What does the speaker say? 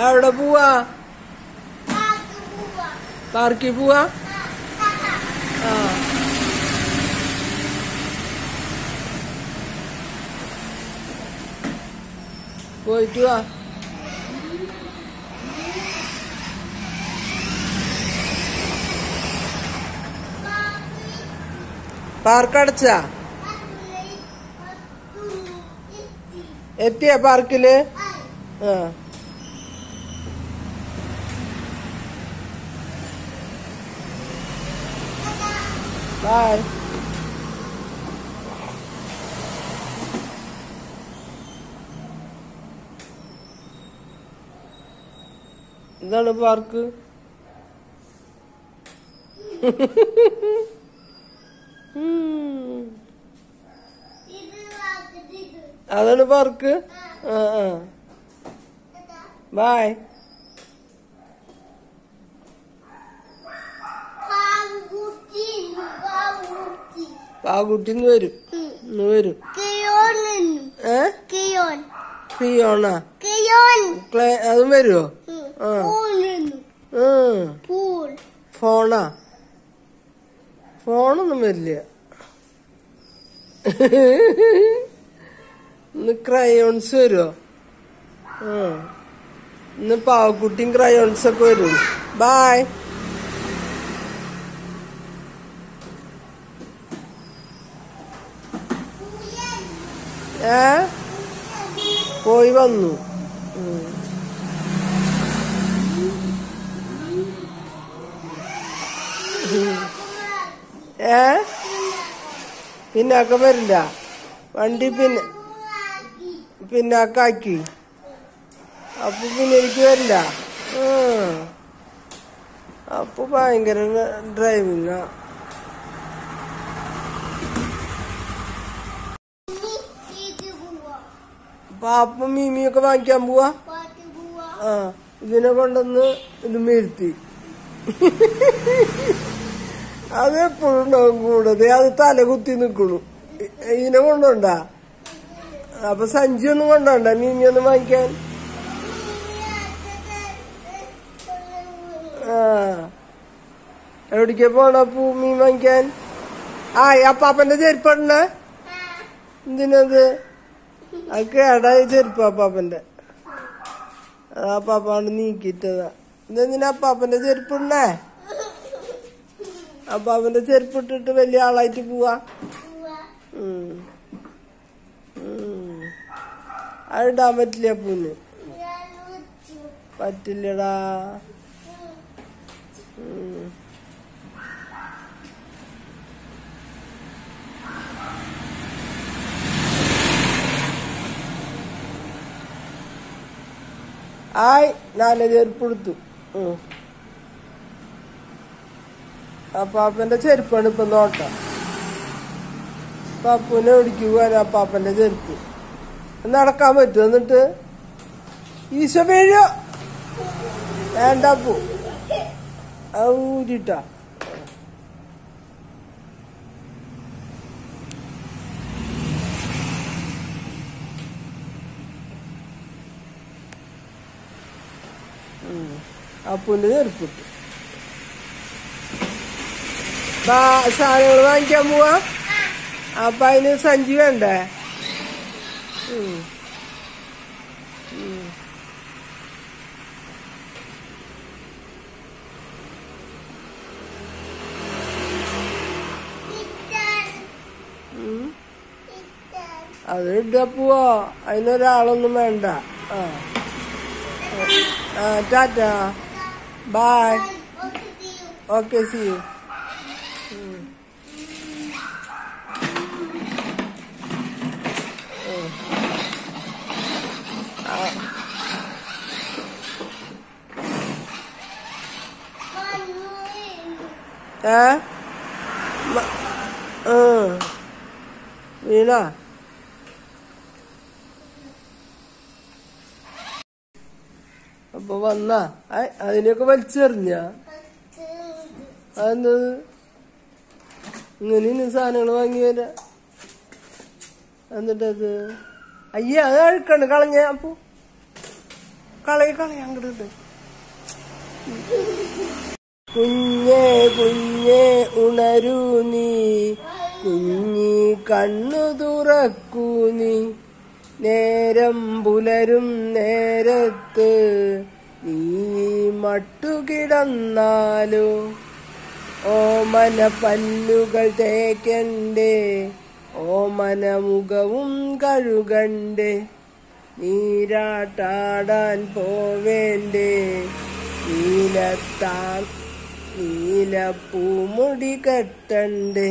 എവിടെ പോവാ? പാർക്കിൽ പോവാ? ആ പോയിട്ട് വാ. പാർക്ക് അടച്ചാ? എത്തിയാ പാർക്കില്? ആ ബൈ. ഇതാണ് പാർക്ക്. അതാണ് പാർക്ക്. ആ ആ ബൈ. പാകുട്ടിന്ന് വരും. വരും. കിയോണാ? അതും വരുവോ? ഫോണാ? ഫോണൊന്നും വരില്ല. ഇന്ന് ക്രയോൺസ് വരുവോ? ഇന്ന് പാവക്കുട്ടിയും ക്രയോൺസ് ഒക്കെ വരും. ബൈ. പോയി വന്നു. പിന്നാക്കം വരില്ല. വണ്ടി പിന്നാക്കാക്കി. അപ്പൊ പിന്നെ എനിക്ക് വരില്ല. അപ്പൊ ഭയങ്കര ഡ്രൈവിങ്ങാ. പാപ്പും മീമിയൊക്കെ വാങ്ങിക്കാൻ പോവാ. ആ ഇതിനെ കൊണ്ടൊന്ന് ഇത് വീഴ്ത്തി. അതെപ്പോഴും ഉണ്ടാവും കൂടത്. അത് തല കുത്തി നിക്കണു. ഇതിനെ കൊണ്ടോണ്ടാ? അപ്പൊ സഞ്ചിയൊന്നും കൊണ്ടോണ്ട മീമിയൊന്നും വാങ്ങിക്കാൻ. ആ എവിടേക്കാ പോണ മീൻ വാങ്ങിക്കാൻ? അപ്പാപ്പന്റെ ചെരുപ്പണ്ട? എന്തിനത്? അത് കേടായ ചെരുപ്പ് അപ്പാപ്പന്റെ. അപ്പാപ്പാണ്ട് നീക്കിട്ടതാ. ഇതെന്തിനാ അപ്പാപ്പന്റെ ചെരുപ്പുണ്ടേ? അപ്പാപ്പന്റെ ചെരുപ്പിട്ടിട്ട് വലിയ ആളായിട്ട് പോവാ. അതിടാൻ പറ്റില്ല. അപ്പൂന് പറ്റില്ലടാ. നാല് ചെരുപ്പെടുത്തു. അപ്പാപ്പന്റെ ചെരുപ്പാണ് ഇപ്പൊ നോട്ടം. പപ്പൂനെ ഒടിക്കു പോകാൻ അപ്പാപ്പന്റെ ചെരുപ്പ്. നടക്കാൻ പറ്റുമോ? എന്നിട്ട് ഈശോ വീഴോ? വേണ്ട പൂ. ഊരിട്ടാ. അപ്പൂന്റെ ചെരുപ്പിട്ടു. സാധനങ്ങൾ വാങ്ങിക്കാൻ പോവാ. അപ്പൊ അതിന് സഞ്ചി വേണ്ടേ? അത് ഇടാ പോവാ. അതിനൊരാളൊന്നും വേണ്ട. Tata bye. Okay see you. Veena അപ്പൊ വന്നാ അതിനെയൊക്കെ വലിച്ചെറിഞ്ഞ. അതെന്തത്? ഇങ്ങനെ സാധനങ്ങൾ വാങ്ങി വരാ. എന്നിട്ടത് അത് അഴുക്കാണ് കളഞ്ഞ. അപ്പൊ അങ്ങോട്ട്. കുഞ്ഞേ കുഞ്ഞേ ഉണരൂ നീ, കുഞ്ഞി കണ്ണു തുറക്കൂ നീ, നേരം പുലരും നേരത്ത് നീ മട്ടുകിടന്നാലോ, ഓമന പല്ലുകൾ തേക്കണ്ടേ, ഓമന മുഖവും കഴുകണ്ടേ, നീരാട്ടാടാൻ പോവേണ്ടേ, നീലപ്പൂമുടി കെട്ടണ്ടേ.